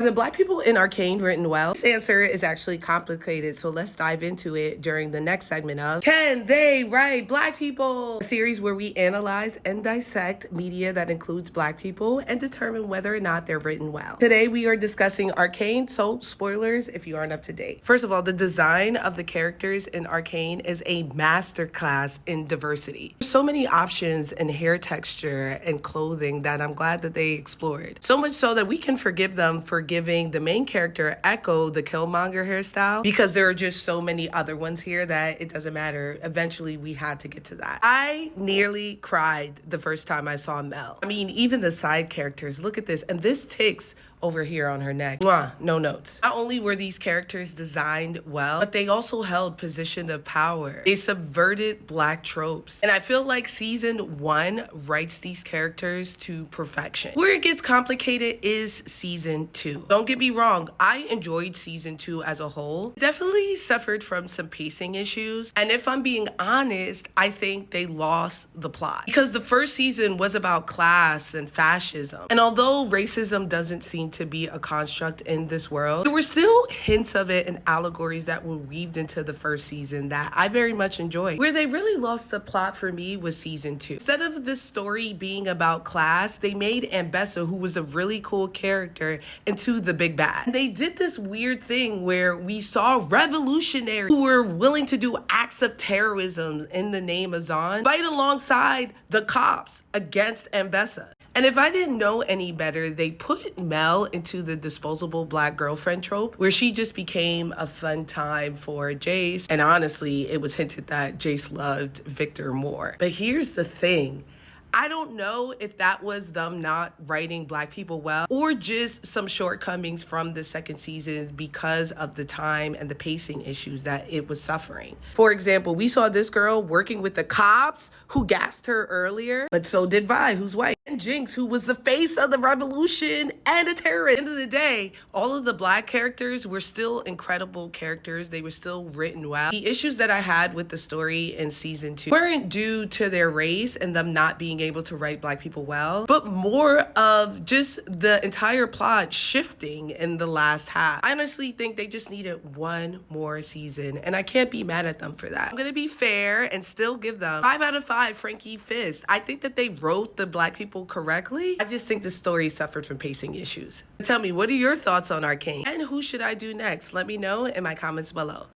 The black people in Arcane written well? This answer is actually complicated, so let's dive into it during the next segment of Can They Write Black People? A series where we analyze and dissect media that includes black people and determine whether or not they're written well. Today we are discussing Arcane, so spoilers if you aren't up to date. First of all, the design of the characters in Arcane is a masterclass in diversity. There's so many options in hair texture and clothing that I'm glad that they explored. So much so that we can forgive them for giving the main character Echo the Killmonger hairstyle, because there are just so many other ones here that it doesn't matter. Eventually we had to get to that. I nearly cried the first time I saw Mel. I mean, even the side characters, look at this. And this ticks over here on her neck. Mwah, no notes. Not only were these characters designed well, but they also held position of power. They subverted black tropes. And I feel like season 1 writes these characters to perfection. Where it gets complicated is season 2. Don't get me wrong, I enjoyed season 2 as a whole. Definitely suffered from some pacing issues. And if I'm being honest, I think they lost the plot. Because the first season was about class and fascism. And although racism doesn't seem to be a construct in this world, there were still hints of it and allegories that were weaved into the first season that I very much enjoyed. Where they really lost the plot for me was season 2. Instead of the story being about class, they made Ambessa, who was a really cool character, into the big bad. And they did this weird thing where we saw revolutionaries who were willing to do acts of terrorism in the name of Zahn fight alongside the cops against Ambessa. And if I didn't know any better, they put Mel into the disposable black girlfriend trope, where she just became a fun time for Jace. And honestly, it was hinted that Jace loved Victor more. But here's the thing. I don't know if that was them not writing black people well or just some shortcomings from the second season because of the time and the pacing issues that it was suffering. For example, we saw this girl working with the cops who gassed her earlier, but so did Vi, who's white, and Jinx, who was the face of the revolution and a terrorist. At the end of the day, all of the black characters were still incredible characters. They were still written well. The issues that I had with the story in season 2 weren't due to their race and them not being able to write black people well, but more of just the entire plot shifting in the last half. I honestly think they just needed one more season, and I can't be mad at them for that. I'm gonna be fair and still give them 5 out of 5 Frankie Fist. I think that they wrote the black people correctly. I just think the story suffered from pacing issues. Tell me, what are your thoughts on Arcane? And who should I do next? Let me know in my comments below.